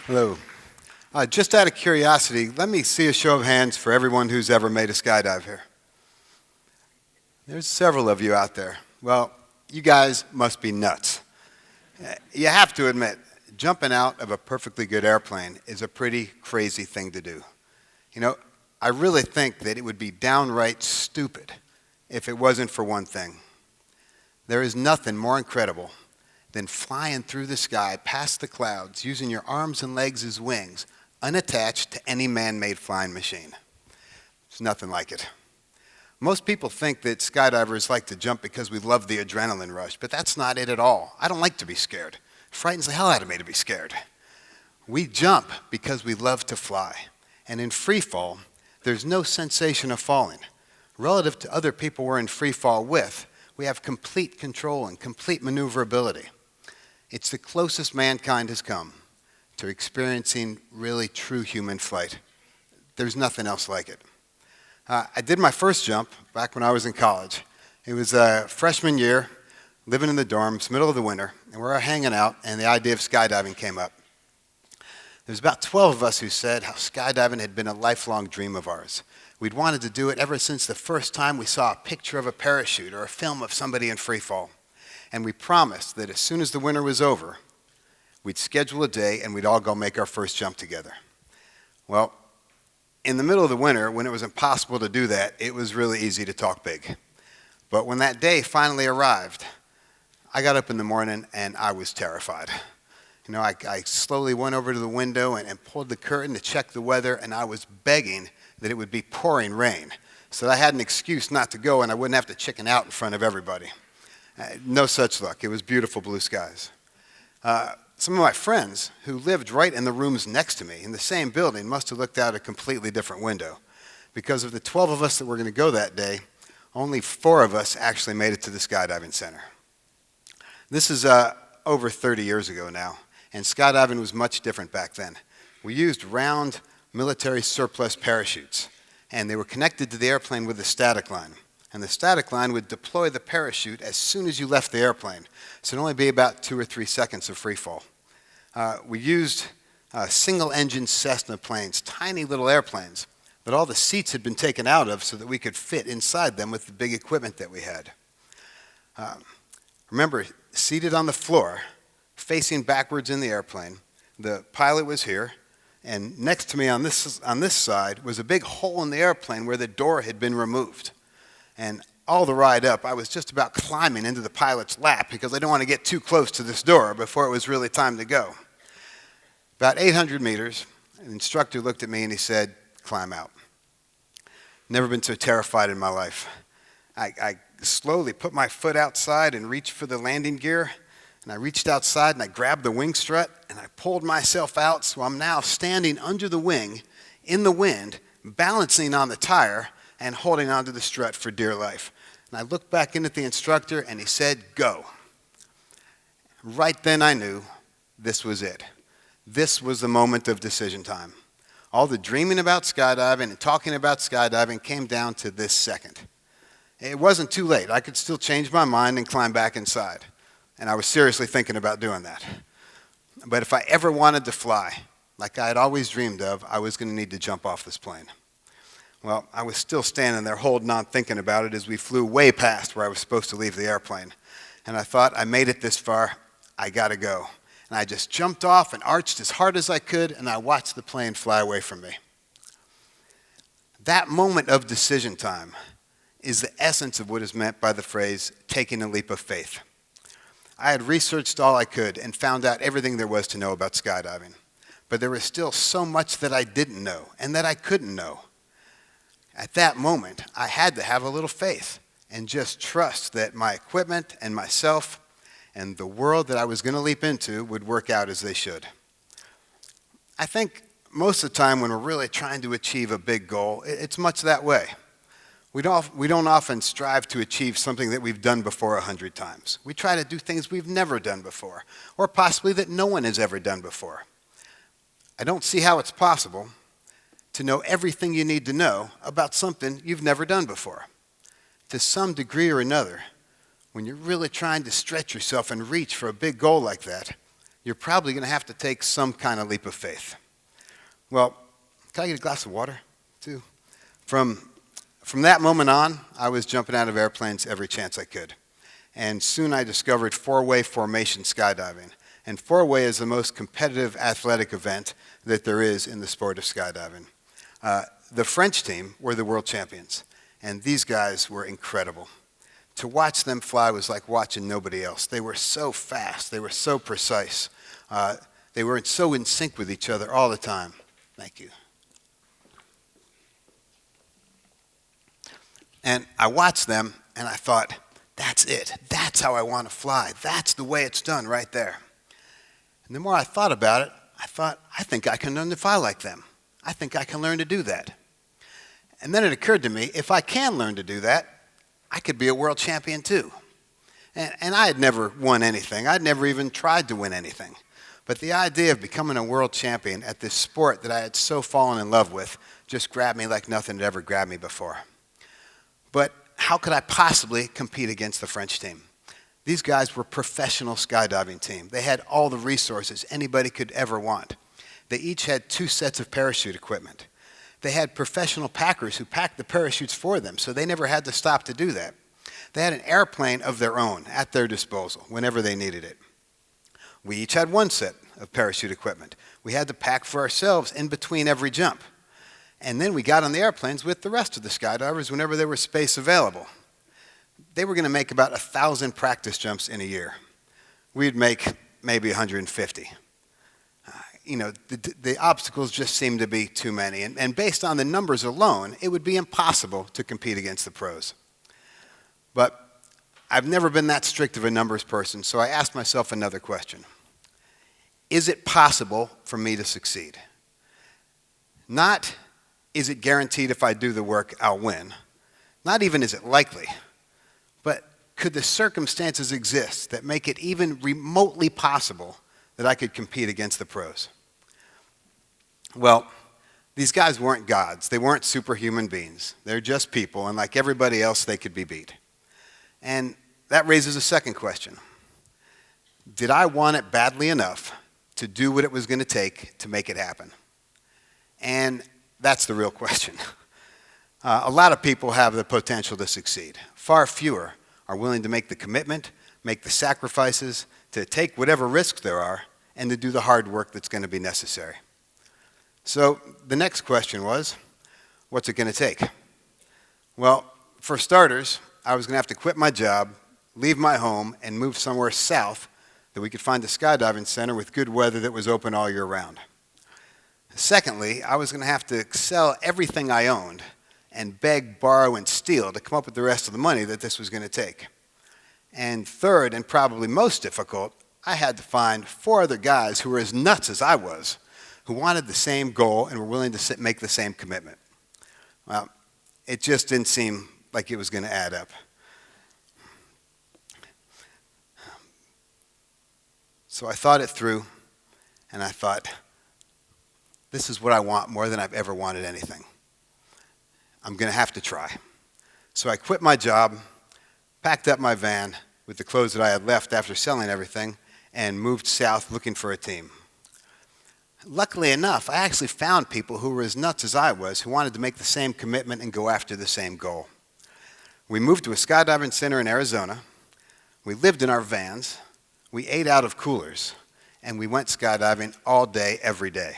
Hello. Just out of curiosity, let me see a show of hands for everyone who's ever made a skydive here. There's several of you out there. Well, you guys must be nuts. You have to admit, jumping out of a perfectly good airplane is a pretty crazy thing to do. You know, I really think that it would be downright stupid if it wasn't for one thing. There is nothing more incredible than flying through the sky past the clouds using your arms and legs as wings, unattached to any man-made flying machine. There's nothing like it. Most people think that skydivers like to jump because we love the adrenaline rush, but that's not it at all. I don't like to be scared. It frightens the hell out of me to be scared. We jump because we love to fly. And in free fall, there's no sensation of falling. Relative to other people we're in free fall with, we have complete control and complete maneuverability. It's the closest mankind has come to experiencing really true human flight. There's nothing else like it. I did my first jump back when I was in college. It was a freshman year, living in the dorms, middle of the winter, and we were hanging out, and the idea of skydiving came up. There's about 12 of us who said how skydiving had been a lifelong dream of ours. We'd wanted to do it ever since the first time we saw a picture of a parachute or a film of somebody in free fall. And we promised that as soon as the winter was over, we'd schedule a day and we'd all go make our first jump together. Well, in the middle of the winter, when it was impossible to do that, it was really easy to talk big. But when that day finally arrived, I got up in the morning and I was terrified. You know, I slowly went over to the window and pulled the curtain to check the weather, and I was begging that it would be pouring rain so that I had an excuse not to go and I wouldn't have to chicken out in front of everybody. No such luck. It was beautiful blue skies. Some of my friends who lived right in the rooms next to me in the same building must have looked out a completely different window. Because of the 12 of us that were going to go that day, only 4 of us actually made it to the skydiving center. This is over 30 years ago now, and skydiving was much different back then. We used round military surplus parachutes, and they were connected to the airplane with a static line. And the static line would deploy the parachute as soon as you left the airplane. So it'd only be about 2 or 3 seconds of free fall. We used single-engine Cessna planes, tiny little airplanes, that all the seats had been taken out of so that we could fit inside them with the big equipment that we had. Remember, seated on the floor, facing backwards in the airplane, the pilot was here, and next to me on this side was a big hole in the airplane where the door had been removed. And all the ride up, I was just about climbing into the pilot's lap because I didn't want to get too close to this door before it was really time to go. About 800 meters, the instructor looked at me and he said, "Climb out." Never been so terrified in my life. I slowly put my foot outside and reached for the landing gear. And I reached outside and I grabbed the wing strut and I pulled myself out, so I'm now standing under the wing in the wind, balancing on the tire and holding onto the strut for dear life. And I looked back in at the instructor and he said, "Go." Right then I knew this was it. This was the moment of decision time. All the dreaming about skydiving and talking about skydiving came down to this second. It wasn't too late. I could still change my mind and climb back inside. And I was seriously thinking about doing that. But if I ever wanted to fly, like I had always dreamed of, I was going to need to jump off this plane. Well, I was still standing there holding on, thinking about it as we flew way past where I was supposed to leave the airplane. And I thought, I made it this far, I got to go. And I just jumped off and arched as hard as I could, and I watched the plane fly away from me. That moment of decision time is the essence of what is meant by the phrase, taking a leap of faith. I had researched all I could and found out everything there was to know about skydiving. But there was still so much that I didn't know and that I couldn't know. At that moment, I had to have a little faith and just trust that my equipment and myself and the world that I was going to leap into would work out as they should. I think most of the time when we're really trying to achieve a big goal, it's much that way. We don't often strive to achieve something that we've done before 100 times. We try to do things we've never done before, or possibly that no one has ever done before. I don't see how it's possible to know everything you need to know about something you've never done before. To some degree or another, when you're really trying to stretch yourself and reach for a big goal like that, you're probably going to have to take some kind of leap of faith. Well, can I get a glass of water, too? From that moment on, I was jumping out of airplanes every chance I could. And soon I discovered four-way formation skydiving. And four-way is the most competitive athletic event that there is in the sport of skydiving. The French team were the world champions, and these guys were incredible. To watch them fly was like watching nobody else. They were so fast. They were so precise. They were so in sync with each other all the time. Thank you. And I watched them, and I thought, that's it. That's how I want to fly. That's the way it's done right there. And the more I thought about it, I thought, I think I can learn to fly like them. I think I can learn to do that. And then it occurred to me, if I can learn to do that, I could be a world champion too. And I had never won anything. I'd never even tried to win anything. But the idea of becoming a world champion at this sport that I had so fallen in love with just grabbed me like nothing had ever grabbed me before. But how could I possibly compete against the French team? These guys were a professional skydiving team. They had all the resources anybody could ever want. They each had 2 sets of parachute equipment. They had professional packers who packed the parachutes for them, so they never had to stop to do that. They had an airplane of their own at their disposal whenever they needed it. We each had 1 set of parachute equipment. We had to pack for ourselves in between every jump. And then we got on the airplanes with the rest of the skydivers whenever there was space available. They were going to make about 1,000 practice jumps in a year. We'd make maybe 150. The obstacles just seemed to be too many. And based on the numbers alone, it would be impossible to compete against the pros. But I've never been that strict of a numbers person, so I asked myself another question. Is it possible for me to succeed? Not, is it guaranteed if I do the work, I'll win? Not even is it likely, but could the circumstances exist that make it even remotely possible that I could compete against the pros? Well, these guys weren't gods. They weren't superhuman beings. They're just people, and like everybody else, they could be beat. And that raises a second question. Did I want it badly enough to do what it was going to take to make it happen? And that's the real question. A lot of people have the potential to succeed. Far fewer are willing to make the commitment, make the sacrifices, to take whatever risks there are, and to do the hard work that's going to be necessary. So the next question was, what's it going to take? Well, for starters, I was going to have to quit my job, leave my home, and move somewhere south that we could find a skydiving center with good weather that was open all year round. Secondly, I was going to have to sell everything I owned and beg, borrow, and steal to come up with the rest of the money that this was going to take. And third, and probably most difficult, I had to find 4 other guys who were as nuts as I was, who wanted the same goal and were willing to make the same commitment. Well, it just didn't seem like it was going to add up. So I thought it through, and I thought, this is what I want more than I've ever wanted anything. I'm going to have to try. So I quit my job, packed up my van with the clothes that I had left after selling everything, and moved south looking for a team. Luckily enough, I actually found people who were as nuts as I was, who wanted to make the same commitment and go after the same goal. We moved to a skydiving center in Arizona. We lived in our vans. We ate out of coolers. And we went skydiving all day, every day.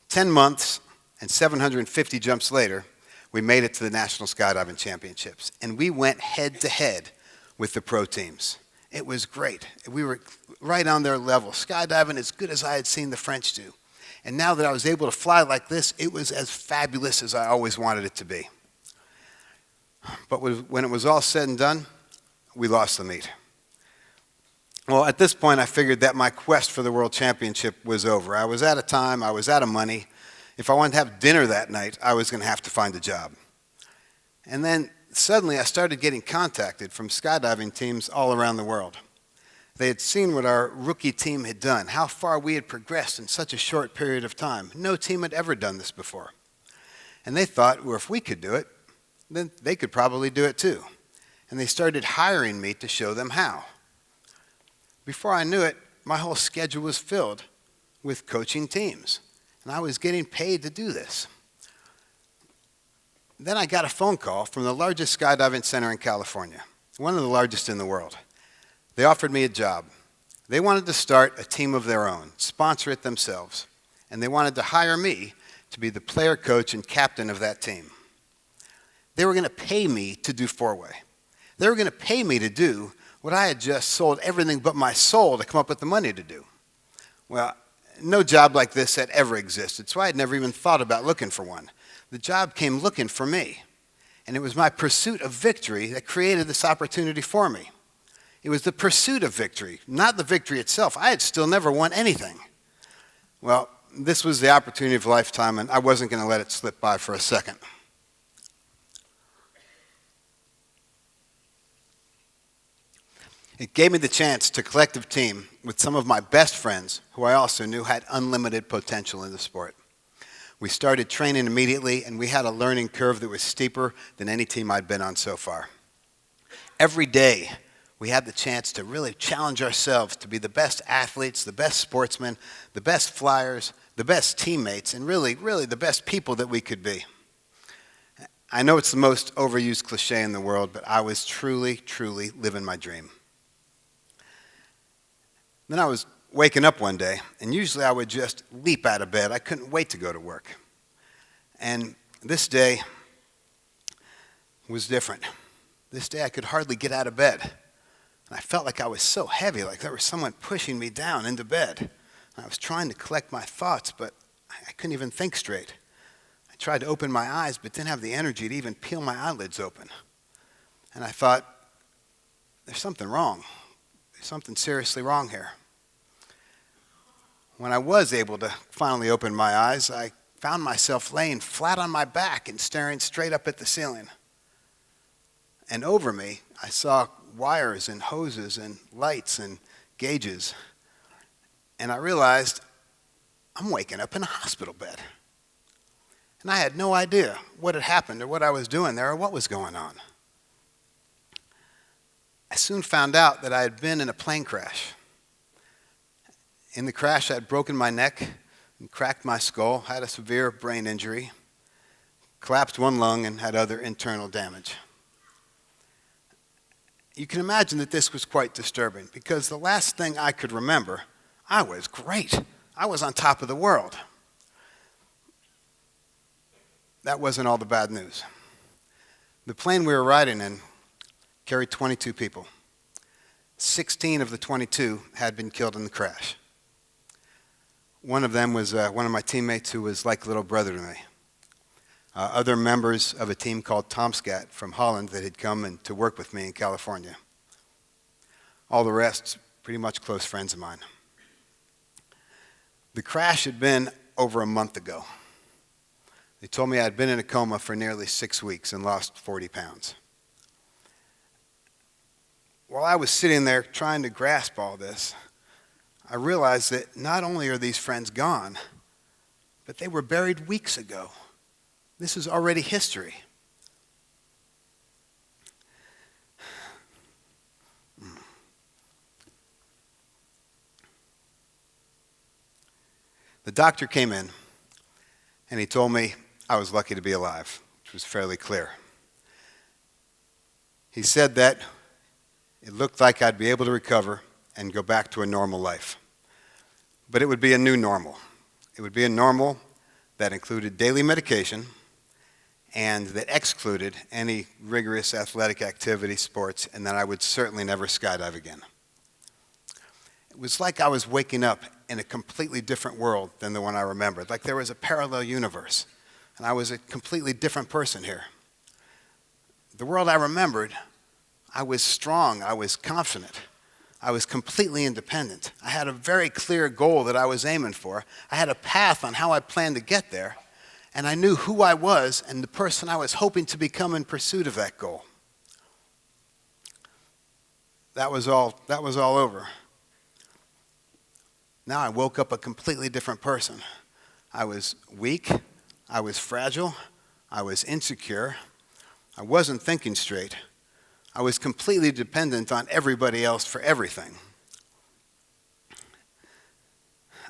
10 months and 750 jumps later, we made it to the National Skydiving Championships. And we went head to head with the pro teams. It was great. We were right on their level, skydiving as good as I had seen the French do. And now that I was able to fly like this, it was as fabulous as I always wanted it to be. But when it was all said and done, we lost the meet. Well, at this point, I figured that my quest for the World Championship was over. I was out of time. I was out of money. If I wanted to have dinner that night, I was going to have to find a job. And then suddenly I started getting contacted from skydiving teams all around the world. They had seen what our rookie team had done, how far we had progressed in such a short period of time. No team had ever done this before. And they thought, well, if we could do it, then they could probably do it too. And they started hiring me to show them how. Before I knew it, my whole schedule was filled with coaching teams, and I was getting paid to do this. Then I got a phone call from the largest skydiving center in California, one of the largest in the world. They offered me a job. They wanted to start a team of their own, sponsor it themselves, and they wanted to hire me to be the player coach and captain of that team. They were going to pay me to do four-way. They were going to pay me to do what I had just sold everything but my soul to come up with the money to do. Well, no job like this had ever existed, so I had never even thought about looking for one. The job came looking for me, and it was my pursuit of victory that created this opportunity for me. It was the pursuit of victory, not the victory itself. I had still never won anything. Well, this was the opportunity of a lifetime, and I wasn't going to let it slip by for a second. It gave me the chance to collective team with some of my best friends who I also knew had unlimited potential in the sport. We started training immediately, and we had a learning curve that was steeper than any team I'd been on so far. Every day, we had the chance to really challenge ourselves to be the best athletes, the best sportsmen, the best flyers, the best teammates, and really the best people that we could be. I know it's the most overused cliche in the world, but I was truly living my dream. Then I was waking up one day, and usually I would just leap out of bed. I couldn't wait to go to work. And this day was different. This day I could hardly get out of bed. And I felt like I was so heavy, like there was someone pushing me down into bed. And I was trying to collect my thoughts, but I couldn't even think straight. I tried to open my eyes, but didn't have the energy to even peel my eyelids open. And I thought, there's something wrong. There's something seriously wrong here. When I was able to finally open my eyes, I found myself laying flat on my back and staring straight up at the ceiling. And over me, I saw wires and hoses and lights and gauges. And I realized I'm waking up in a hospital bed. And I had no idea what had happened or what I was doing there or what was going on. I soon found out that I had been in a plane crash. In the crash, I had broken my neck and cracked my skull, had a severe brain injury, collapsed one lung, and had other internal damage. You can imagine that this was quite disturbing because the last thing I could remember, I was great. I was on top of the world. That wasn't all the bad news. The plane we were riding in carried 22 people. 16 of the 22 had been killed in the crash. One of them was one of my teammates who was like a little brother to me. Other members of a team called Tomscat from Holland that had come to work with me in California. All the rest, pretty much close friends of mine. The crash had been over a month ago. They told me I had been in a coma for nearly 6 weeks and lost 40 pounds. While I was sitting there trying to grasp all this, I realized that not only are these friends gone, but they were buried weeks ago. This is already history. The doctor came in, and he told me I was lucky to be alive, which was fairly clear. He said that it looked like I'd be able to recover and go back to a normal life. But it would be a new normal. It would be a normal that included daily medication and that excluded any rigorous athletic activity, sports, and that I would certainly never skydive again. It was like I was waking up in a completely different world than the one I remembered, like there was a parallel universe, and I was a completely different person here. The world I remembered, I was strong, I was confident. I was completely independent. I had a very clear goal that I was aiming for. I had a path on how I planned to get there, and I knew who I was and the person I was hoping to become in pursuit of that goal. That was all over. Now I woke up a completely different person. I was weak, I was fragile, I was insecure, I wasn't thinking straight. I was completely dependent on everybody else for everything.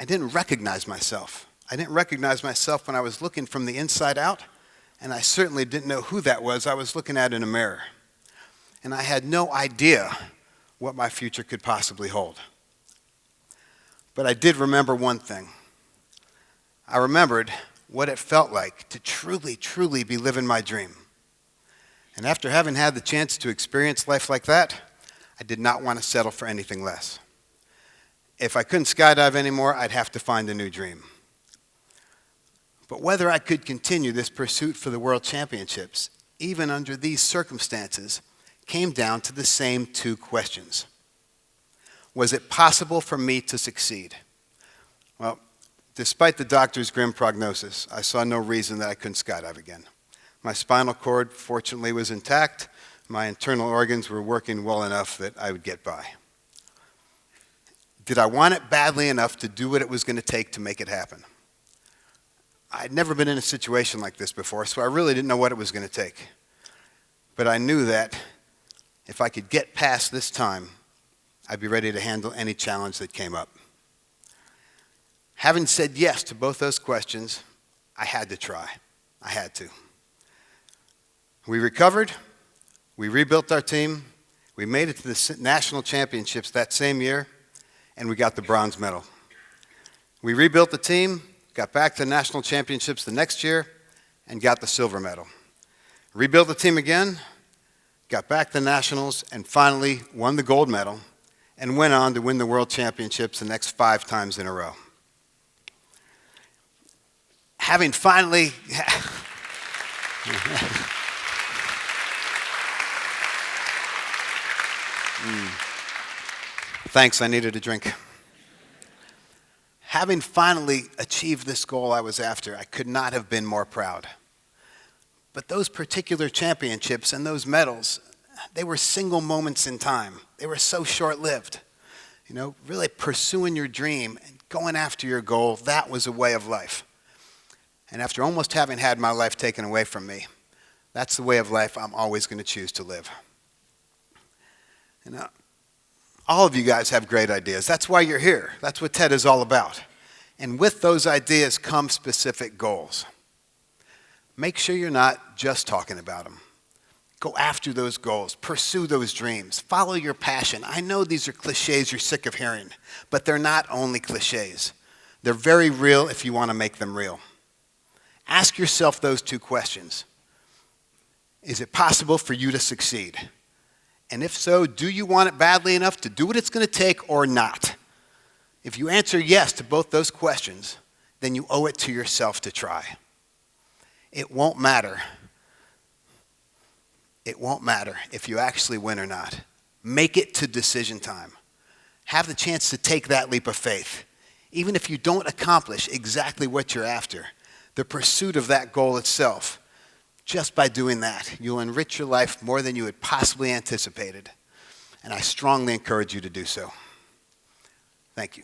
I didn't recognize myself. I didn't recognize myself when I was looking from the inside out, and I certainly didn't know who that was I was looking at in a mirror. And I had no idea what my future could possibly hold. But I did remember one thing. I remembered what it felt like to truly, truly be living my dream. And after having had the chance to experience life like that, I did not want to settle for anything less. If I couldn't skydive anymore, I'd have to find a new dream. But whether I could continue this pursuit for the World Championships, even under these circumstances, came down to the same two questions. Was it possible for me to succeed? Well, despite the doctor's grim prognosis, I saw no reason that I couldn't skydive again. My spinal cord, fortunately, was intact. My internal organs were working well enough that I would get by. Did I want it badly enough to do what it was going to take to make it happen? I'd never been in a situation like this before, so I really didn't know what it was going to take. But I knew that if I could get past this time, I'd be ready to handle any challenge that came up. Having said yes to both those questions, I had to try. I had to. We recovered, we rebuilt our team, we made it to the national championships that same year, and we got the bronze medal. We rebuilt the team, got back to the national championships the next year, and got the silver medal. Rebuilt the team again, got back to nationals, and finally won the gold medal, and went on to win the world championships the next 5 times in a row. Having finally... Thanks, I needed a drink. Having finally achieved this goal I was after, I could not have been more proud. But those particular championships and those medals, they were single moments in time. They were so short-lived. You know, really pursuing your dream and going after your goal, that was a way of life. And after almost having had my life taken away from me, that's the way of life I'm always going to choose to live. You know, all of you guys have great ideas. That's why you're here. That's what TED is all about. And with those ideas come specific goals. Make sure you're not just talking about them. Go after those goals. Pursue those dreams. Follow your passion. I know these are cliches you're sick of hearing, but they're not only cliches. They're very real if you want to make them real. Ask yourself those 2 questions. Is it possible for you to succeed? And if so, do you want it badly enough to do what it's going to take or not? If you answer yes to both those questions, then you owe it to yourself to try. It won't matter. It won't matter if you actually win or not. Make it to decision time. Have the chance to take that leap of faith. Even if you don't accomplish exactly what you're after, the pursuit of that goal itself, just by doing that, you'll enrich your life more than you had possibly anticipated. And I strongly encourage you to do so. Thank you.